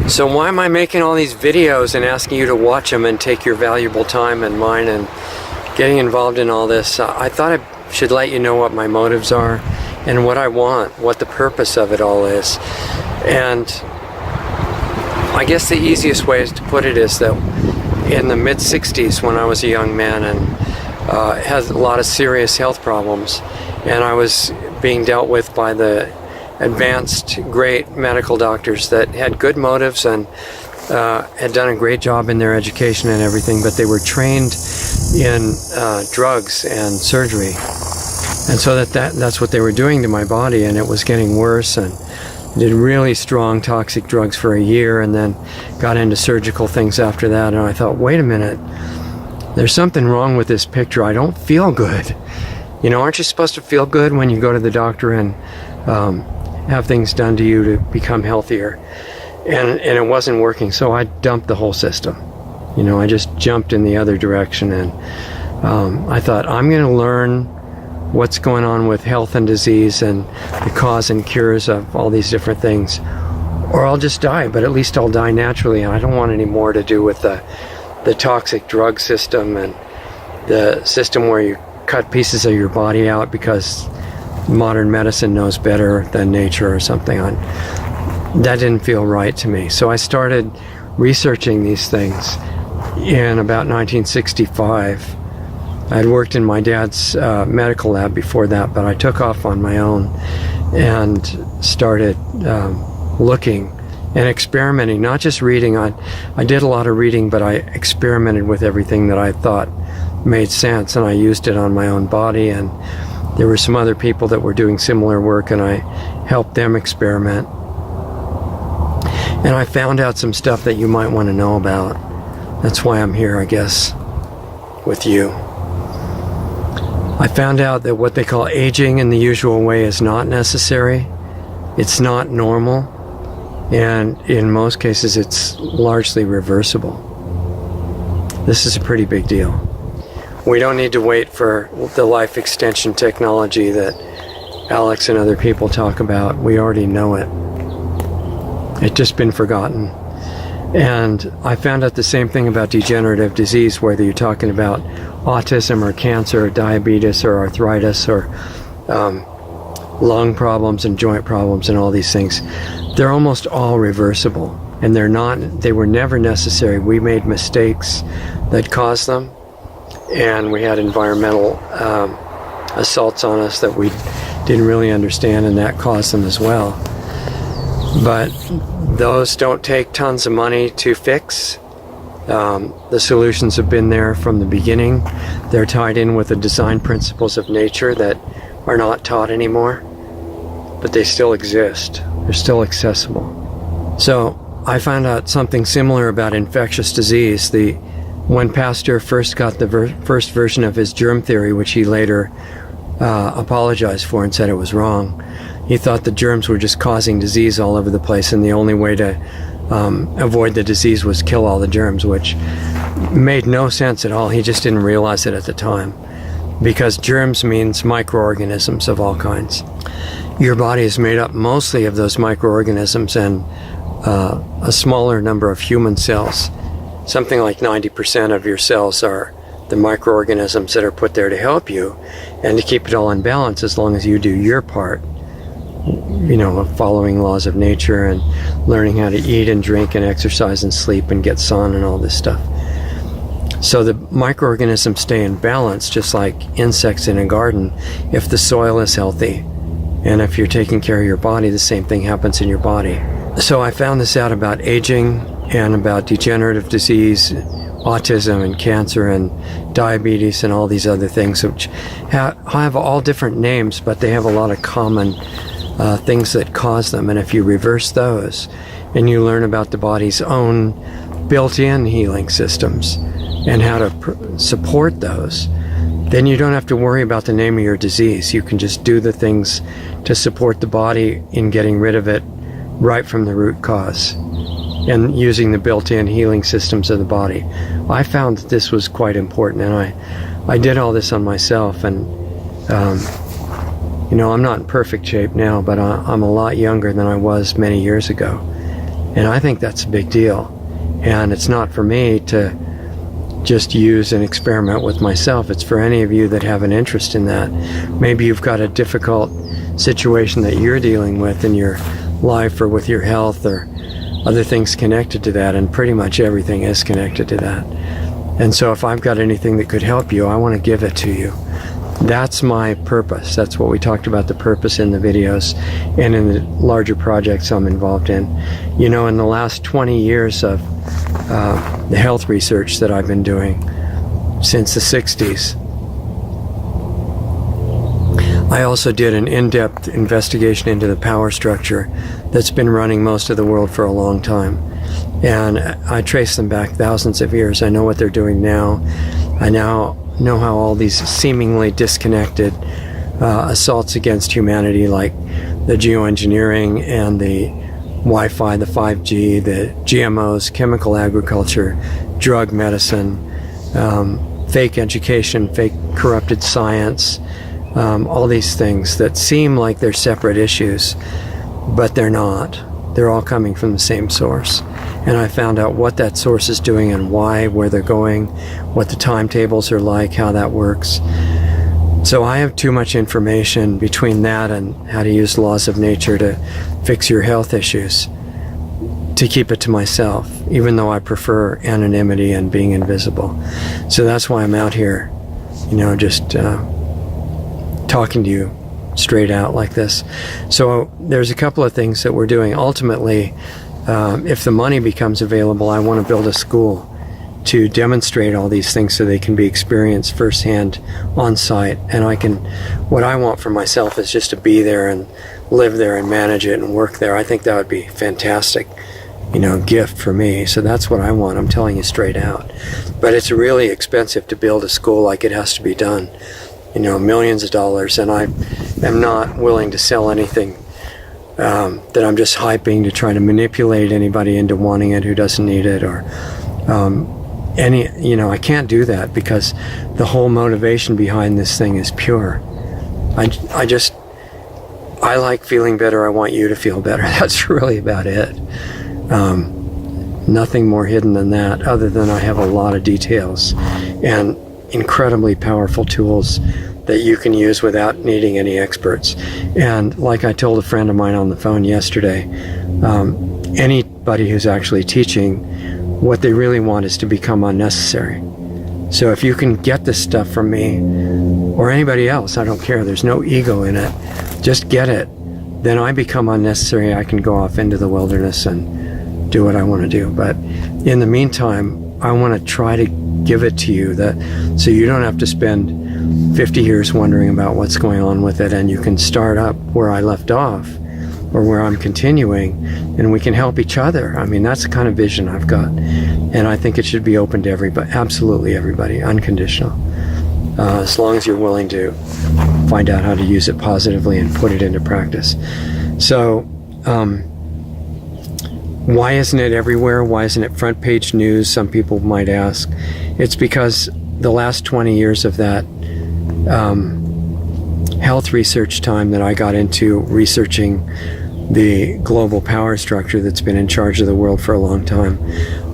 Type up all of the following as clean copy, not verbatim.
So why am I making all these videos and asking you to watch them and take your valuable time and mine and getting involved in all this? I thought I should let you know what my motives are and what I want, what the purpose of it all is. And I guess the easiest way to put it is that in the mid-60s, when I was a young man and had a lot of serious health problems, and I was being dealt with by the advanced, great medical doctors that had good motives and had done a great job in their education and everything, but they were trained in drugs and surgery. And so that's what they were doing to my body, and it was getting worse, and did really strong toxic drugs for a year and then got into surgical things after that. And I thought, wait a minute, there's something wrong with this picture. I don't feel good. You know, aren't you supposed to feel good when you go to the doctor and have things done to you to become healthier? And it wasn't working, so I dumped the whole system. You know, I just jumped in the other direction, and I thought, I'm going to learn what's going on with health and disease and the cause and cures of all these different things, or I'll just die, but at least I'll die naturally. I don't want any more to do with the toxic drug system and the system where you cut pieces of your body out because modern medicine knows better than nature or something. That didn't feel right to me. So I started researching these things in about 1965. I had worked in my dad's medical lab before that, but I took off on my own and started looking and experimenting, not just reading. I did a lot of reading, but I experimented with everything that I thought made sense, and I used it on my own body. And there were some other people that were doing similar work, and I helped them experiment. And I found out some stuff that you might want to know about. That's why I'm here, I guess, with you. I found out that what they call aging in the usual way is not necessary. It's not normal. And in most cases, it's largely reversible. This is a pretty big deal. We don't need to wait for the life extension technology that Alex and other people talk about. We already know it. It's just been forgotten. And I found out the same thing about degenerative disease, whether you're talking about autism or cancer or diabetes or arthritis or lung problems and joint problems and all these things. They're almost all reversible, and they were never necessary. We made mistakes that caused them, and we had environmental assaults on us that we didn't really understand, and that caused them as well. But those don't take tons of money to fix. The solutions have been there from the beginning. They're tied in with the design principles of nature that are not taught anymore, but they still exist. They're still accessible. So I found out something similar about infectious disease. When Pasteur first got the first version of his germ theory, which he later apologized for and said it was wrong, he thought the germs were just causing disease all over the place, and the only way to avoid the disease was kill all the germs, which made no sense at all. He just didn't realize it at the time, because germs means microorganisms of all kinds. Your body is made up mostly of those microorganisms and a smaller number of human cells. Something like 90% of your cells are the microorganisms that are put there to help you and to keep it all in balance, as long as you do your part. You know, of following laws of nature and learning how to eat and drink and exercise and sleep and get sun and all this stuff. So the microorganisms stay in balance, just like insects in a garden, if the soil is healthy. And if you're taking care of your body, the same thing happens in your body. So I found this out about aging and about degenerative disease, autism and cancer and diabetes and all these other things, which have all different names, but they have a lot of common things that cause them. And if you reverse those and you learn about the body's own built-in healing systems and how to support those, then you don't have to worry about the name of your disease. You can just do the things to support the body in getting rid of it right from the root cause and using the built-in healing systems of the body. I found that this was quite important, and I did all this on myself. And you know, I'm not in perfect shape now, but I'm a lot younger than I was many years ago. And I think that's a big deal. And it's not for me to just use and experiment with myself. It's for any of you that have an interest in that. Maybe you've got a difficult situation that you're dealing with in your life or with your health or other things connected to that, and pretty much everything is connected to that. And so if I've got anything that could help you, I want to give it to you. That's my purpose. That's what we talked about, the purpose in the videos and in the larger projects I'm involved in. You know, in the last 20 years of the health research that I've been doing since the 60s, I also did an in-depth investigation into the power structure that's been running most of the world for a long time. And I traced them back thousands of years. I know what they're doing now. I now know how all these seemingly disconnected assaults against humanity, like the geoengineering and the Wi-Fi, the 5G, the GMOs, chemical agriculture, drug medicine, fake education, fake corrupted science, all these things that seem like they're separate issues, but they're not. They're all coming from the same source. And I found out what that source is doing and why, where they're going, what the timetables are like, how that works. So I have too much information between that and how to use laws of nature to fix your health issues to keep it to myself, even though I prefer anonymity and being invisible. So that's why I'm out here, you know, just talking to you straight out like this. So there's a couple of things that we're doing. Ultimately, if the money becomes available, I want to build a school to demonstrate all these things so they can be experienced firsthand on site. And what I want for myself is just to be there and live there and manage it and work there. I think that would be a fantastic, you know, gift for me. So that's what I want. I'm telling you straight out. But it's really expensive to build a school like it has to be done. You know, millions of dollars, and I am not willing to sell anything that I'm just hyping to try to manipulate anybody into wanting it who doesn't need it, or you know, I can't do that because the whole motivation behind this thing is pure. I like feeling better. I want you to feel better. That's really about it. Nothing more hidden than that, other than I have a lot of details and incredibly powerful tools that you can use without needing any experts. And like I told a friend of mine on the phone yesterday, anybody who's actually teaching, what they really want is to become unnecessary. So if you can get this stuff from me or anybody else, I don't care, there's no ego in it, just get it, then I become unnecessary. I can go off into the wilderness and do what I want to do. But in the meantime, I want to try to give it to you so you don't have to spend 50 years wondering about what's going on with it, and you can start up where I left off or where I'm continuing, and we can help each other. I mean, that's the kind of vision I've got, and I think it should be open to everybody, absolutely everybody, unconditional, as long as you're willing to find out how to use it positively and put it into practice. So why isn't it everywhere? Why isn't it front page news? Some people might ask. It's because the last 20 years of that health research time that I got into researching the global power structure that's been in charge of the world for a long time,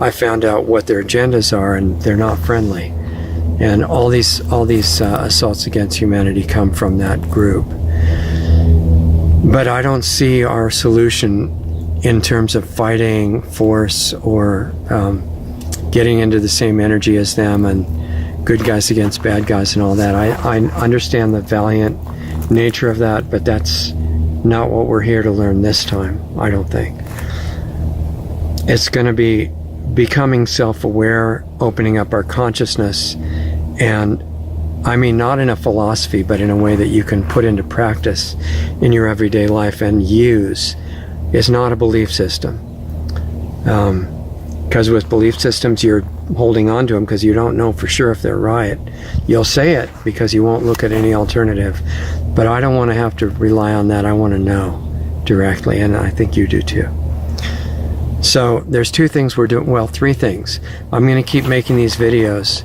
I found out what their agendas are, and they're not friendly. And all these assaults against humanity come from that group. But I don't see our solution in terms of fighting force or getting into the same energy as them and good guys against bad guys and all that. I understand the valiant nature of that, but that's not what we're here to learn this time, I don't think. It's going to be becoming self-aware, opening up our consciousness, and I mean not in a philosophy, but in a way that you can put into practice in your everyday life and use. It's not a belief system. Because with belief systems, you're holding on to them because you don't know for sure if they're right. You'll say it because you won't look at any alternative. But I don't want to have to rely on that. I want to know directly, and I think you do too. So there's two things we're doing, well, three things. I'm going to keep making these videos,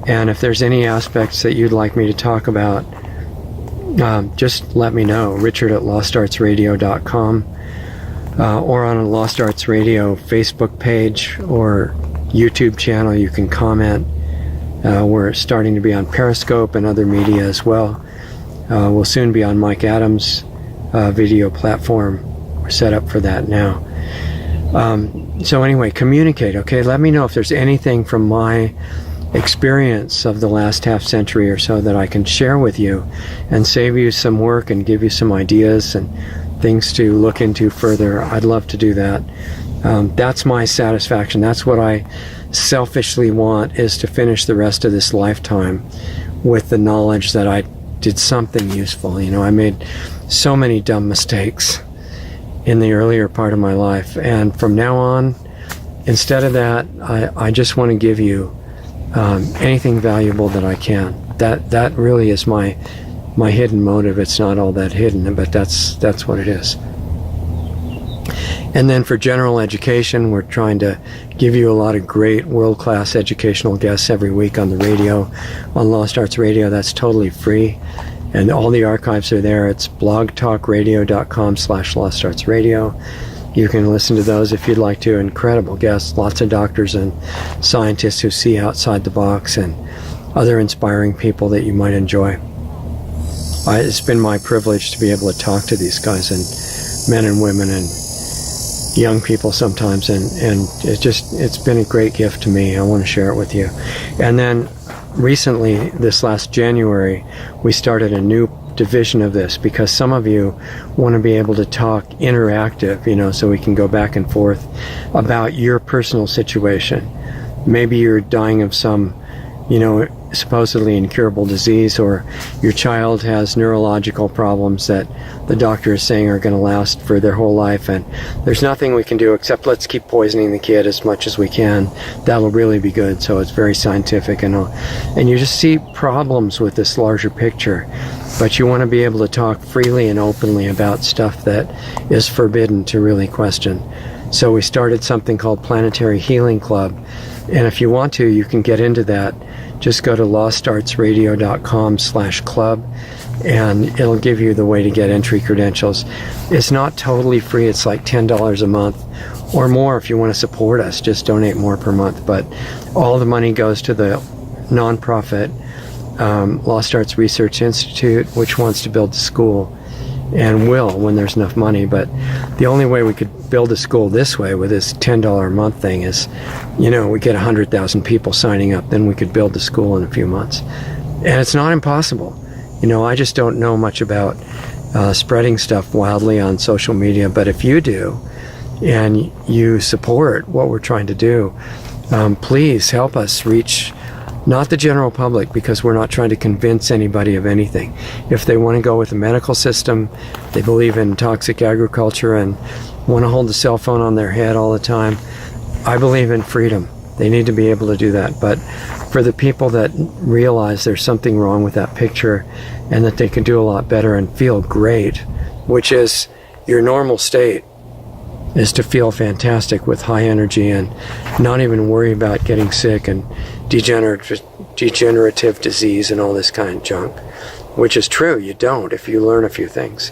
and if there's any aspects that you'd like me to talk about, just let me know. Richard@lostartsradio.com. or on a Lost Arts Radio Facebook page or YouTube channel. You can comment. We're starting to be on Periscope and other media as well. We'll soon be on Mike Adams' video platform. We're set up for that now. So anyway, communicate, okay? Let me know if there's anything from my experience of the last half century or so that I can share with you and save you some work and give you some ideas and things to look into further. I'd love to do that. That's my satisfaction. That's what I selfishly want, is to finish the rest of this lifetime with the knowledge that I did something useful. You know, I made so many dumb mistakes in the earlier part of my life, and from now on, instead of that, I just want to give you anything valuable that I can. That really is my hidden motive. It's not all that hidden, but that's what it is. And then for general education, we're trying to give you a lot of great world-class educational guests every week on the radio, on Lost Arts Radio. That's totally free, and all the archives are there. It's blogtalkradio.com/lostartsradio. You can listen to those if you'd like to. Incredible guests, lots of doctors and scientists who see outside the box, and other inspiring people that you might enjoy. It's been my privilege to be able to talk to these guys, and men and women and young people sometimes, and it's been a great gift to me. I want to share it with you. And then recently, this last January, we started a new division of this, because some of you want to be able to talk interactive, you know, so we can go back and forth about your personal situation. Maybe you're dying of some, you know, supposedly incurable disease, or your child has neurological problems that the doctor is saying are going to last for their whole life, and there's nothing we can do except let's keep poisoning the kid as much as we can. That'll really be good. So it's very scientific and all. And you just see problems with this larger picture, but you want to be able to talk freely and openly about stuff that is forbidden to really question. So we started something called Planetary Healing Club, and if you want to, you can get into that. Just go to lostartsradio.com/club, and it'll give you the way to get entry credentials. It's not totally free. It's like $10 a month or more if you want to support us. Just donate more per month. But all the money goes to the nonprofit Lost Arts Research Institute, which wants to build a school, and will when there's enough money. But the only way we could build a school this way with this $10 a month thing is, you know, we get 100,000 people signing up, then we could build the school in a few months. And it's not impossible. You know, I just don't know much about spreading stuff wildly on social media, but if you do, and you support what we're trying to do, please help us reach not the general public, because we're not trying to convince anybody of anything. If they want to go with the medical system, they believe in toxic agriculture and want to hold the cell phone on their head all the time, I believe in freedom. They need to be able to do that. But for the people that realize there's something wrong with that picture and that they can do a lot better and feel great, which is your normal state, is to feel fantastic with high energy and not even worry about getting sick and degenerative disease and all this kind of junk, which is true. You don't, if you learn a few things.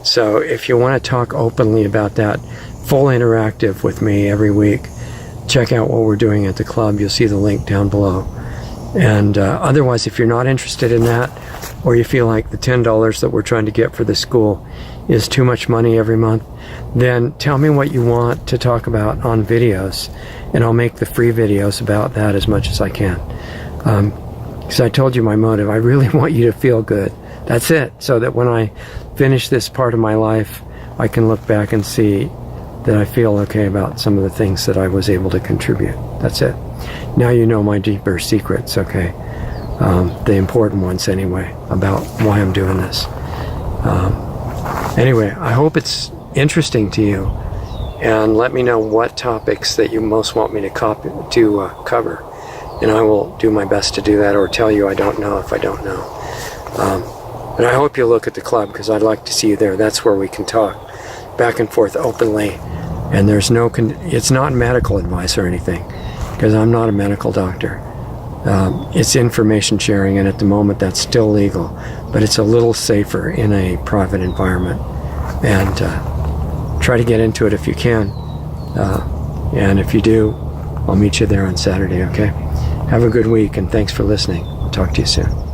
So if you want to talk openly about that, full interactive with me every week, check out what we're doing at the club. You'll see the link down below. And otherwise, if you're not interested in that, or you feel like the $10 that we're trying to get for the school is too much money every month, then tell me what you want to talk about on videos, and I'll make the free videos about that as much as I can. Because I told you my motive. I really want you to feel good. That's it. So that when I finish this part of my life, I can look back and see that I feel okay about some of the things that I was able to contribute. That's it. Now you know my deeper secrets, okay? The important ones anyway, about why I'm doing this. Anyway, I hope it's interesting to you, and let me know what topics that you most want me to cover, and I will do my best to do that, or tell you I don't know if I don't know. But I hope you'll look at the club, because I'd like to see you there. That's where we can talk back and forth openly, and there's no it's not medical advice or anything, because I'm not a medical doctor. It's information sharing, and at the moment that's still legal, but it's a little safer in a private environment. And try to get into it if you can. And if you do, I'll meet you there on Saturday, okay? Have a good week, and thanks for listening. Talk to you soon.